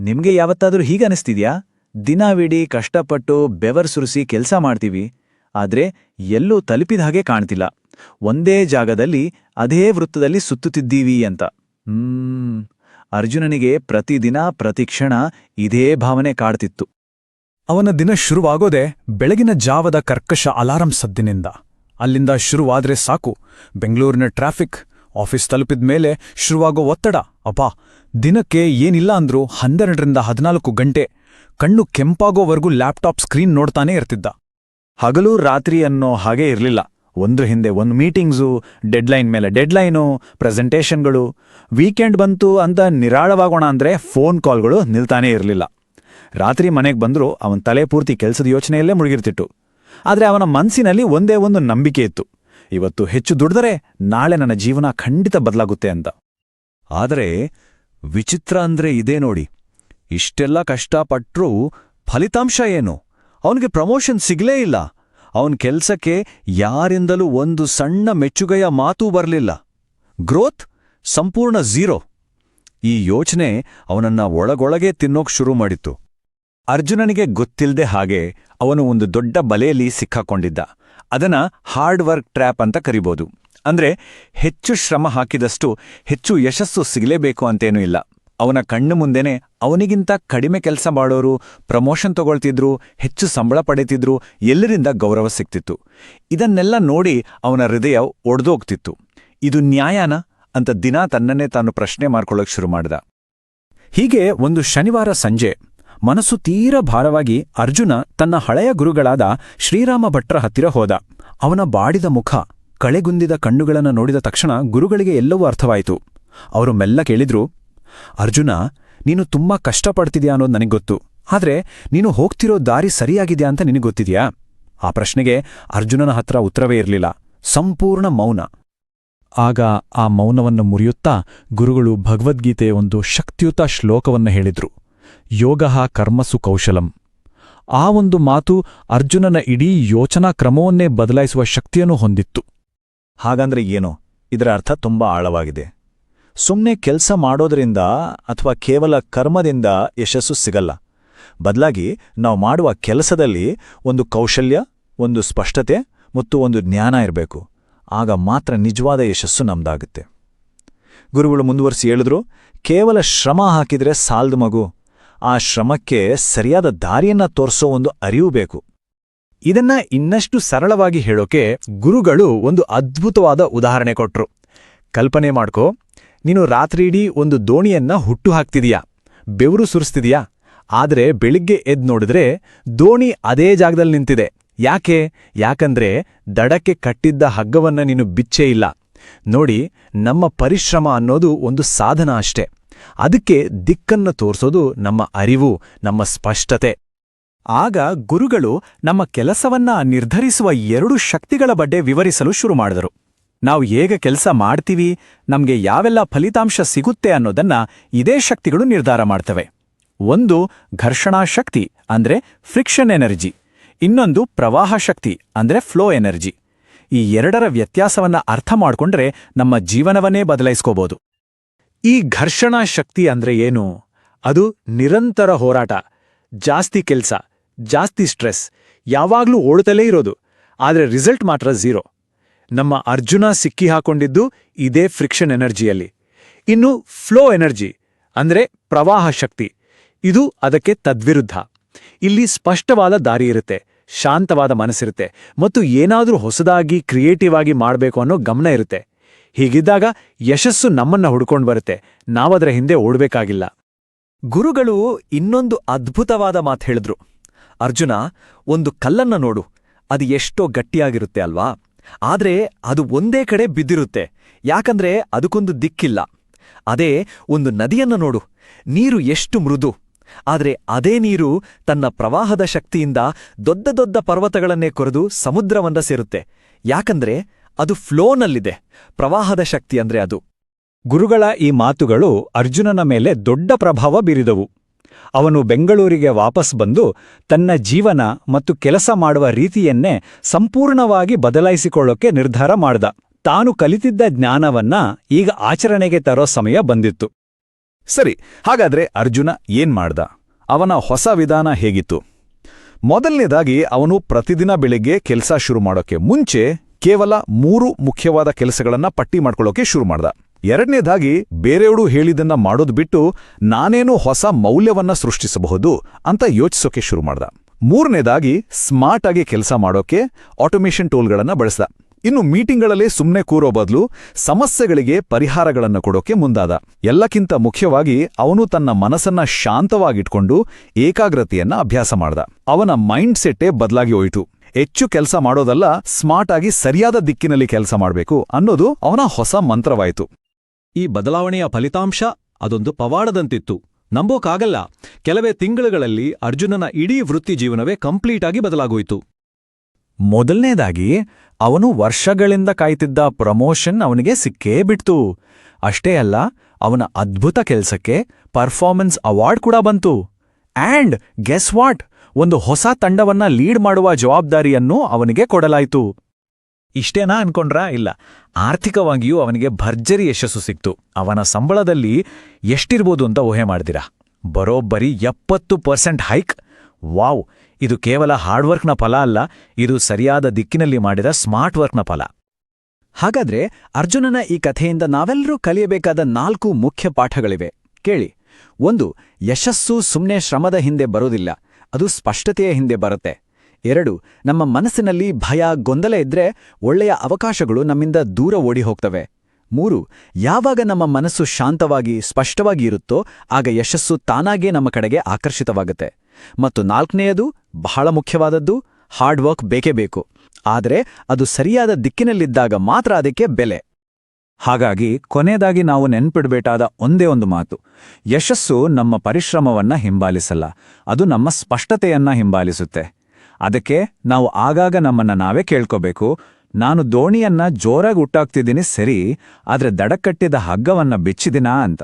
ನಿಮ್ಗೆ ಯಾವತ್ತಾದ್ರೂ ಹೀಗನಿಸ್ತಿದ್ಯಾ? ದಿನವಿಡೀ ಕಷ್ಟಪಟ್ಟು ಬೆವರ್ ಸುರಿಸಿ ಕೆಲ್ಸ ಮಾಡ್ತೀವಿ, ಆದ್ರೆ ಎಲ್ಲೂ ತಲುಪಿದ ಹಾಗೆ ಕಾಣ್ತಿಲ್ಲ. ಒಂದೇ ಜಾಗದಲ್ಲಿ ಅದೇ ವೃತ್ತದಲ್ಲಿ ಸುತ್ತುತ್ತಿದ್ದೀವಿ ಅಂತ. ಅರ್ಜುನನಿಗೆ ಪ್ರತಿದಿನ ಪ್ರತಿಕ್ಷಣ ಇದೇ ಭಾವನೆ ಕಾಡ್ತಿತ್ತು. ಅವನ ದಿನ ಶುರುವಾಗೋದೇ ಬೆಳಗಿನ ಜಾವದ ಕರ್ಕಶ ಅಲಾರಂ ಸದ್ದಿನಿಂದ. ಅಲ್ಲಿಂದ ಶುರುವಾದ್ರೆ ಸಾಕು, ಬೆಂಗಳೂರಿನ ಟ್ರಾಫಿಕ್, ಆಫೀಸ್ ತಲುಪಿದ ಮೇಲೆ ಶುರುವಾಗೋ ಒತ್ತಡ. ಅಬ್ಬಾ, ದಿನಕ್ಕೆ ಏನಿಲ್ಲ ಅಂದ್ರೂ 12ರಿಂದ 14 ಗಂಟೆ ಕಣ್ಣು ಕೆಂಪಾಗೋವರೆಗೂ ಲ್ಯಾಪ್ಟಾಪ್ ಸ್ಕ್ರೀನ್ ನೋಡ್ತಾನೇ ಇರ್ತಿದ್ದ. ಹಗಲು ರಾತ್ರಿ ಅನ್ನೋ ಹಾಗೆ ಇರಲಿಲ್ಲ. ಒಂದ್ರ ಹಿಂದೆ ಒಂದು ಮೀಟಿಂಗ್ಸು, ಡೆಡ್ಲೈನ್ ಮೇಲೆ ಡೆಡ್ಲೈನು, ಪ್ರೆಸೆಂಟೇಷನ್ಗಳು. ವೀಕೆಂಡ್ ಬಂತು ಅಂತ ನಿರಾಳವಾಗೋಣ ಅಂದ್ರೆ ಫೋನ್ ಕಾಲ್ಗಳು ನಿಲ್ತಾನೇ ಇರಲಿಲ್ಲ. ರಾತ್ರಿ ಮನೆಗೆ ಬಂದರೂ ಅವನ ತಲೆ ಪೂರ್ತಿ ಕೆಲಸದ ಯೋಚನೆಯಲ್ಲೇ ಮುಳುಗಿರ್ತಿತ್ತು. ಆದರೆ ಅವನ ಮನಸ್ಸಿನಲ್ಲಿ ಒಂದೇ ಒಂದು ನಂಬಿಕೆ ಇತ್ತು, ಇವತ್ತು ಹೆಚ್ಚು ದುಡಿದರೆ ನಾಳೆ ನನ್ನ ಜೀವನ ಖಂಡಿತ ಬದಲಾಗುತ್ತೆ ಅಂತ. ಆದರೆ ವಿಚಿತ್ರ ಅಂದ್ರೆ ಇದೇ ನೋಡಿ, ಇಷ್ಟೆಲ್ಲ ಕಷ್ಟಪಟ್ರೂ ಫಲಿತಾಂಶ ಏನು? ಅವನಿಗೆ ಪ್ರಮೋಷನ್ ಸಿಗಲೇ ಇಲ್ಲ. ಅವನ ಕೆಲ್ಸಕ್ಕೆ ಯಾರಿಂದಲೂ ಒಂದು ಸಣ್ಣ ಮೆಚ್ಚುಗೆಯ ಮಾತೂ ಬರಲಿಲ್ಲ. ಗ್ರೋತ್ ಸಂಪೂರ್ಣ ಝೀರೋ. ಈ ಯೋಚನೆ ಅವನನ್ನ ಒಳಗೊಳಗೆ ತಿನ್ನೋಕ್ ಶುರು ಮಾಡಿತ್ತು. ಅರ್ಜುನನಿಗೆ ಗೊತ್ತಿಲ್ಲದೆ ಹಾಗೆ ಅವನು ಒಂದು ದೊಡ್ಡ ಬಲೆಯಲ್ಲಿ ಸಿಕ್ಕಾಕೊಂಡಿದ್ದ. ಅದನ್ನ ಹಾರ್ಡ್ ವರ್ಕ್ ಟ್ರ್ಯಾಪ್ ಅಂತ ಕರಿಬೋದು. ಅಂದ್ರೆ ಹೆಚ್ಚು ಶ್ರಮ ಹಾಕಿದಷ್ಟು ಹೆಚ್ಚು ಯಶಸ್ಸು ಸಿಗಲೇಬೇಕು ಅಂತೇನೂ ಇಲ್ಲ. ಅವನ ಕಣ್ಣು ಮುಂದೆನೆ ಅವನಿಗಿಂತ ಕಡಿಮೆ ಕೆಲಸ ಮಾಡೋರು ಪ್ರಮೋಷನ್ ತಗೊಳ್ತಿದ್ರು, ಹೆಚ್ಚು ಸಂಬಳ ಪಡೀತಿದ್ರು, ಎಲ್ಲರಿಂದ ಗೌರವ ಸಿಗ್ತಿತ್ತು. ಇದನ್ನೆಲ್ಲ ನೋಡಿ ಅವನ ಹೃದಯ ಒಡೆದೋಗ್ತಿತ್ತು. ಇದು ನ್ಯಾಯನಾ ಅಂತ ದಿನ ತನ್ನನ್ನೇ ತಾನು ಪ್ರಶ್ನೆ ಮಾಡ್ಕೊಳ್ಳೋಕೆ ಶುರು ಮಾಡ್ದ. ಹೀಗೆ ಒಂದು ಶನಿವಾರ ಸಂಜೆ ಮನಸ್ಸು ತೀರ ಭಾರವಾಗಿ ಅರ್ಜುನ ತನ್ನ ಹಳೆಯ ಗುರುಗಳಾದ ಶ್ರೀರಾಮ ಭಟ್ರ ಹತ್ತಿರ ಹೋದ. ಅವನ ಬಾಡಿದ ಮುಖ, ಕಳೆಗುಂದಿದ ಕಣ್ಣುಗಳನ್ನು ನೋಡಿದ ತಕ್ಷಣ ಗುರುಗಳಿಗೆ ಎಲ್ಲವೂ ಅರ್ಥವಾಯಿತು. ಅವರು ಮೆಲ್ಲ ಕೇಳಿದ್ರು, ಅರ್ಜುನ, ನೀನು ತುಂಬಾ ಕಷ್ಟಪಡ್ತಿದ್ಯಾ ಅನ್ನೋದು ನನಗೊತ್ತು. ಆದ್ರೆ ನೀನು ಹೋಗ್ತಿರೋ ದಾರಿ ಸರಿಯಾಗಿದ್ಯಾ ಅಂತ ನಿನಗೊತ್ತಿದ್ಯಾ? ಆ ಪ್ರಶ್ನೆಗೆ ಅರ್ಜುನನ ಹತ್ರ ಉತ್ತರವೇ ಇರಲಿಲ್ಲ. ಸಂಪೂರ್ಣ ಮೌನ. ಆಗ ಆ ಮೌನವನ್ನು ಮುರಿಯುತ್ತಾ ಗುರುಗಳು ಭಗವದ್ಗೀತೆಯ ಒಂದು ಶಕ್ತಿಯುತ ಶ್ಲೋಕವನ್ನು ಹೇಳಿದ್ರು, ಯೋಗಃ ಕರ್ಮಸು ಕೌಶಲಂ. ಆ ಒಂದು ಮಾತು ಅರ್ಜುನನ ಇಡೀ ಯೋಚನಾ ಕ್ರಮವನ್ನೇ ಬದಲಾಯಿಸುವ ಶಕ್ತಿಯನ್ನು ಹೊಂದಿತ್ತು. ಹಾಗಂದ್ರೆ ಏನು? ಇದರ ಅರ್ಥ ತುಂಬಾ ಆಳವಾಗಿದೆ. ಸುಮ್ಮನೆ ಕೆಲಸ ಮಾಡೋದ್ರಿಂದ ಅಥವಾ ಕೇವಲ ಕರ್ಮದಿಂದ ಯಶಸ್ಸು ಸಿಗಲ್ಲ. ಬದಲಾಗಿ ನಾವು ಮಾಡುವ ಕೆಲಸದಲ್ಲಿ ಒಂದು ಕೌಶಲ್ಯ, ಒಂದು ಸ್ಪಷ್ಟತೆ ಮತ್ತು ಒಂದು ಜ್ಞಾನ ಇರಬೇಕು. ಆಗ ಮಾತ್ರ ನಿಜವಾದ ಯಶಸ್ಸು ನಮ್ದಾಗುತ್ತೆ. ಗುರುಗಳು ಮುಂದುವರಿಸಿ ಹೇಳಿದ್ರು, ಕೇವಲ ಶ್ರಮ ಹಾಕಿದ್ರೆ ಸಾಲ್ದು ಮಗು. ಆ ಶ್ರಮಕ್ಕೆ ಸರಿಯಾದ ದಾರಿಯನ್ನ ತೋರಿಸೋ ಒಂದು ಅರಿವು ಬೇಕು. ಇದನ್ನ ಇನ್ನಷ್ಟು ಸರಳವಾಗಿ ಹೇಳೋಕೆ ಗುರುಗಳು ಒಂದು ಅದ್ಭುತವಾದ ಉದಾಹರಣೆ ಕೊಟ್ರು. ಕಲ್ಪನೆ ಮಾಡ್ಕೋ, ನೀನು ರಾತ್ರಿಯಿಡೀ ಒಂದು ದೋಣಿಯನ್ನ ಹುಟ್ಟು ಹಾಕ್ತಿದೀಯಾ, ಬೆವರು ಸುರಿಸ್ತಿದೀಯಾ. ಆದ್ರೆ ಬೆಳಿಗ್ಗೆ ಎದ್ದು ನೋಡಿದ್ರೆ ದೋಣಿ ಅದೇ ಜಾಗದಲ್ಲಿ ನಿಂತಿದೆ. ಯಾಕಂದ್ರೆ ದಡಕ್ಕೆ ಕಟ್ಟಿದ್ದ ಹಗ್ಗವನ್ನ ನೀನು ಬಿಚ್ಚೇ ಇಲ್ಲ. ನೋಡಿ, ನಮ್ಮ ಪರಿಶ್ರಮ ಅನ್ನೋದು ಒಂದು ಸಾಧನ ಅಷ್ಟೆ. ಅದಕ್ಕೆ ದಿಕ್ಕನ್ನು ತೋರಿಸೋದು ನಮ್ಮ ಅರಿವು, ನಮ್ಮ ಸ್ಪಷ್ಟತೆ. ಆಗ ಗುರುಗಳು ನಮ್ಮ ಕೆಲಸವನ್ನ ನಿರ್ಧರಿಸುವ 2 ಶಕ್ತಿಗಳ ಬಗ್ಗೆ ವಿವರಿಸಲು ಶುರು ಮಾಡಿದರು. ನಾವು ಹೇಗೆ ಕೆಲಸ ಮಾಡ್ತೀವಿ, ನಮ್ಗೆ ಯಾವೆಲ್ಲ ಫಲಿತಾಂಶ ಸಿಗುತ್ತೆ ಅನ್ನೋದನ್ನ ಇದೇ ಶಕ್ತಿಗಳು ನಿರ್ಧಾರ ಮಾಡ್ತವೆ. ಒಂದು ಘರ್ಷಣಾ ಶಕ್ತಿ ಅಂದ್ರೆ ಫ್ರಿಕ್ಷನ್ ಎನರ್ಜಿ, ಇನ್ನೊಂದು ಪ್ರವಾಹ ಶಕ್ತಿ ಅಂದ್ರೆ ಫ್ಲೋ ಎನರ್ಜಿ. ಈ 2ರ ವ್ಯತ್ಯಾಸವನ್ನ ಅರ್ಥ ಮಾಡ್ಕೊಂಡ್ರೆ ನಮ್ಮ ಜೀವನವನ್ನೇ ಬದಲಾಯಿಸ್ಕೋಬಹುದು. ಈ ಘರ್ಷಣಾ ಶಕ್ತಿ ಅಂದ್ರೆ ಏನು? ಅದು ನಿರಂತರ ಹೋರಾಟ, ಜಾಸ್ತಿ ಕೆಲ್ಸ, ಜಾಸ್ತಿ ಸ್ಟ್ರೆಸ್, ಯಾವಾಗ್ಲೂ ಓಡುತ್ತಲೇ ಇರೋದು. ಆದ್ರೆ ರಿಸಲ್ಟ್ ಮಾತ್ರ ಝೀರೋ. ನಮ್ಮ ಅರ್ಜುನ ಸಿಕ್ಕಿ ಹಾಕೊಂಡಿದ್ದು ಇದೇ ಫ್ರಿಕ್ಷನ್ ಎನರ್ಜಿಯಲ್ಲಿ. ಇನ್ನು ಫ್ಲೋ ಎನರ್ಜಿ ಅಂದ್ರೆ ಪ್ರವಾಹ ಶಕ್ತಿ, ಇದು ಅದಕ್ಕೆ ತದ್ವಿರುದ್ಧ. ಇಲ್ಲಿ ಸ್ಪಷ್ಟವಾದ ದಾರಿ ಇರುತ್ತೆ, ಶಾಂತವಾದ ಮನಸ್ಸಿರುತ್ತೆ ಮತ್ತು ಏನಾದ್ರೂ ಹೊಸದಾಗಿ ಕ್ರಿಯೇಟಿವ್ ಆಗಿ ಮಾಡಬೇಕು ಅನ್ನೋ ಗಮನ ಇರುತ್ತೆ. ಹೀಗಿದ್ದಾಗ ಯಶಸ್ಸು ನಮ್ಮನ್ನ ಹುಡ್ಕೊಂಡು ಬರುತ್ತೆ, ನಾವದರ ಹಿಂದೆ ಓಡಬೇಕಾಗಿಲ್ಲ. ಗುರುಗಳು ಇನ್ನೊಂದು ಅದ್ಭುತವಾದ ಮಾತು ಹೇಳಿದ್ರು. ಅರ್ಜುನ, ಒಂದು ಕಲ್ಲನ್ನ ನೋಡು, ಅದು ಎಷ್ಟೋ ಗಟ್ಟಿಯಾಗಿರುತ್ತೆ ಅಲ್ವಾ? ಆದ್ರೆ ಅದು ಒಂದೇ ಕಡೆ ಬಿದ್ದಿರುತ್ತೆ, ಯಾಕಂದ್ರೆ ಅದಕ್ಕೊಂದು ದಿಕ್ಕಿಲ್ಲ. ಅದೇ ಒಂದು ನದಿಯನ್ನ ನೋಡು, ನೀರು ಎಷ್ಟು ಮೃದು. ಆದ್ರೆ ಅದೇ ನೀರು ತನ್ನ ಪ್ರವಾಹದ ಶಕ್ತಿಯಿಂದ ದೊಡ್ಡ ದೊಡ್ಡ ಪರ್ವತಗಳನ್ನೇ ಕೊರೆದು ಸಮುದ್ರವನ್ನ ಸೇರುತ್ತೆ. ಯಾಕಂದ್ರೆ ಅದು ಫ್ಲೋನಲ್ಲಿದೆ. ಪ್ರವಾಹದ ಶಕ್ತಿ ಅಂದ್ರೆ ಅದು. ಗುರುಗಳ ಈ ಮಾತುಗಳು ಅರ್ಜುನನ ಮೇಲೆ ದೊಡ್ಡ ಪ್ರಭಾವ ಬೀರಿದವು. ಅವನು ಬೆಂಗಳೂರಿಗೆ ವಾಪಸ್ ಬಂದು ತನ್ನ ಜೀವನ ಮತ್ತು ಕೆಲಸ ಮಾಡುವ ರೀತಿಯನ್ನೇ ಸಂಪೂರ್ಣವಾಗಿ ಬದಲಾಯಿಸಿಕೊಳ್ಳೋಕೆ ನಿರ್ಧಾರ ಮಾಡ್ದ. ತಾನು ಕಲಿತಿದ್ದ ಜ್ಞಾನವನ್ನ ಈಗ ಆಚರಣೆಗೆ ತರೋ ಸಮಯ ಬಂದಿತ್ತು. ಸರಿ, ಹಾಗಾದ್ರೆ ಅರ್ಜುನ ಏನ್ ಮಾಡ್ದ? ಅವನ ಹೊಸ ವಿಧಾನ ಹೇಗಿತ್ತು? ಮೊದಲನೇದಾಗಿ ಅವನು ಪ್ರತಿದಿನ ಬೆಳಿಗ್ಗೆ ಕೆಲಸ ಶುರು ಮಾಡೋಕೆ ಮುಂಚೆ ಕೇವಲ 3 ಮುಖ್ಯವಾದ ಕೆಲಸಗಳನ್ನ ಪಟ್ಟಿ ಮಾಡ್ಕೊಳ್ಳೋಕೆ ಶುರು ಮಾಡ್ದ. ಎರಡನೇದಾಗಿ ಬೇರೆಯವರು ಹೇಳಿದನ್ನ ಮಾಡೋದು ಬಿಟ್ಟು ನಾನೇನು ಹೊಸ ಮೌಲ್ಯವನ್ನ ಸೃಷ್ಟಿಸಬಹುದು ಅಂತ ಯೋಚಿಸೋಕೆ ಶುರು ಮಾಡ್ದ. ಮೂರನೇದಾಗಿ ಸ್ಮಾರ್ಟ್ ಆಗಿ ಕೆಲಸ ಮಾಡೋಕೆ ಆಟೋಮೇಷನ್ ಟೂಲ್ಗಳನ್ನ ಬಳಸ್ದ. ಇನ್ನು ಮೀಟಿಂಗ್ಗಳಲ್ಲಿ ಸುಮ್ಮನೆ ಕೂರೋ ಬದಲು ಸಮಸ್ಯೆಗಳಿಗೆ ಪರಿಹಾರಗಳನ್ನ ಕೊಡೋಕೆ ಮುಂದಾದ. ಎಲ್ಲಕ್ಕಿಂತ ಮುಖ್ಯವಾಗಿ ಅವನು ತನ್ನ ಮನಸ್ಸನ್ನ ಶಾಂತವಾಗಿಟ್ಕೊಂಡು ಏಕಾಗ್ರತೆಯನ್ನ ಅಭ್ಯಾಸ ಮಾಡ್ದ. ಅವನ ಮೈಂಡ್ ಸೆಟ್ಟೇ ಬದಲಾಗಿ ಹೋಯಿತು. ಹೆಚ್ಚು ಕೆಲಸ ಮಾಡೋದಲ್ಲ, ಸ್ಮಾರ್ಟ್ ಆಗಿ ಸರಿಯಾದ ದಿಕ್ಕಿನಲ್ಲಿ ಕೆಲಸ ಮಾಡಬೇಕು ಅನ್ನೋದು ಅವನ ಹೊಸ ಮಂತ್ರವಾಯಿತು. ಈ ಬದಲಾವಣೆಯ ಫಲಿತಾಂಶ ಅದೊಂದು ಪವಾಡದಂತಿತ್ತು. ನಂಬೋಕಾಗಲ್ಲ, ಕೆಲವೇ ತಿಂಗಳುಗಳಲ್ಲಿ ಅರ್ಜುನನ ಇಡೀ ವೃತ್ತಿ ಜೀವನವೇ ಕಂಪ್ಲೀಟ್ ಆಗಿ ಬದಲಾಗೋಯ್ತು. ಮೊದಲನೇದಾಗಿ ಅವನು ವರ್ಷಗಳಿಂದ ಕಾಯ್ತಿದ್ದ ಪ್ರಮೋಷನ್ ಅವನಿಗೆ ಸಿಕ್ಕೇ ಬಿಡ್ತು. ಅಷ್ಟೇ ಅಲ್ಲ, ಅವನ ಅದ್ಭುತ ಕೆಲ್ಸಕ್ಕೆ ಪರ್ಫಾರ್ಮೆನ್ಸ್ ಅವಾರ್ಡ್ ಕೂಡ ಬಂತು. ಆಂಡ್ ಗೆಸ್ ವಾಟ್, ಒಂದು ಹೊಸ ತಂಡವನ್ನ ಲೀಡ್ ಮಾಡುವ ಜವಾಬ್ದಾರಿಯನ್ನು ಅವನಿಗೆ ಕೊಡಲಾಯಿತು. ಇಷ್ಟೇನಾ ಅನ್ಕೊಂಡ್ರಾ? ಇಲ್ಲ, ಆರ್ಥಿಕವಾಗಿಯೂ ಅವನಿಗೆ ಭರ್ಜರಿ ಯಶಸ್ಸು ಸಿಕ್ತು. ಅವನ ಸಂಬಳದಲ್ಲಿ ಎಷ್ಟಿರ್ಬೋದು ಅಂತ ಊಹೆ ಮಾಡ್ದಿರಾ? ಬರೋಬ್ಬರಿ 70% ಹೈಕ್. ವಾವ್! ಇದು ಕೇವಲ ಹಾರ್ಡ್ವರ್ಕ್ನ ಫಲ ಅಲ್ಲ, ಇದು ಸರಿಯಾದ ದಿಕ್ಕಿನಲ್ಲಿ ಮಾಡಿದ ಸ್ಮಾರ್ಟ್ ವರ್ಕ್ನ ಫಲ. ಹಾಗಾದ್ರೆ ಅರ್ಜುನನ ಈ ಕಥೆಯಿಂದ ನಾವೆಲ್ಲರೂ ಕಲಿಯಬೇಕಾದ 4 ಮುಖ್ಯ ಪಾಠಗಳಿವೆ. ಕೇಳಿ. 1. ಯಶಸ್ಸು ಸುಮ್ಮನೆ ಶ್ರಮದ ಹಿಂದೆ ಬರೋದಿಲ್ಲ, ಅದು ಸ್ಪಷ್ಟತೆಯ ಹಿಂದೆ ಬರುತ್ತೆ. 2. ನಮ್ಮ ಮನಸ್ಸಿನಲ್ಲಿ ಭಯ, ಗೊಂದಲ ಇದ್ರೆ ಒಳ್ಳೆಯ ಅವಕಾಶಗಳು ನಮ್ಮಿಂದ ದೂರ ಓಡಿ ಹೋಗ್ತವೆ. 3. ಯಾವಾಗ ನಮ್ಮ ಮನಸ್ಸು ಶಾಂತವಾಗಿ ಸ್ಪಷ್ಟವಾಗಿ ಇರುತ್ತೋ ಆಗ ಯಶಸ್ಸು ತಾನಾಗೇ ನಮ್ಮ ಕಡೆಗೆ ಆಕರ್ಷಿತವಾಗುತ್ತೆ. ಮತ್ತು 4ನೇಯದು, ಬಹಳ ಮುಖ್ಯವಾದದ್ದು, ಹಾರ್ಡ್ ವರ್ಕ್ ಬೇಕೇ ಬೇಕು. ಆದರೆ ಅದು ಸರಿಯಾದ ದಿಕ್ಕಿನಲ್ಲಿದ್ದಾಗ ಮಾತ್ರ ಅದಕ್ಕೆ ಬೆಲೆ. ಹಾಗಾಗಿ ಕೊನೆಯದಾಗಿ ನಾವು ನೆನ್ಪಿಡ್ಬೇಕಾದ ಒಂದೇ ಒಂದು ಮಾತು: ಯಶಸ್ಸು ನಮ್ಮ ಪರಿಶ್ರಮವನ್ನ ಹಿಂಬಾಲಿಸಲ್ಲ, ಅದು ನಮ್ಮ ಸ್ಪಷ್ಟತೆಯನ್ನ ಹಿಂಬಾಲಿಸುತ್ತೆ. ಅದಕ್ಕೆ ನಾವು ಆಗಾಗ ನಮ್ಮನ್ನ ನಾವೇ ಕೇಳ್ಕೋಬೇಕು, ನಾನು ದೋಣಿಯನ್ನ ಜೋರಾಗಿ ಹುಟ್ಟಾಕ್ತಿದ್ದೀನಿ ಸರಿ, ಆದ್ರೆ ದಡಕ್ಕಟ್ಟಿದ ಹಗ್ಗವನ್ನ ಬಿಚ್ಚಿದಿನಾ ಅಂತ.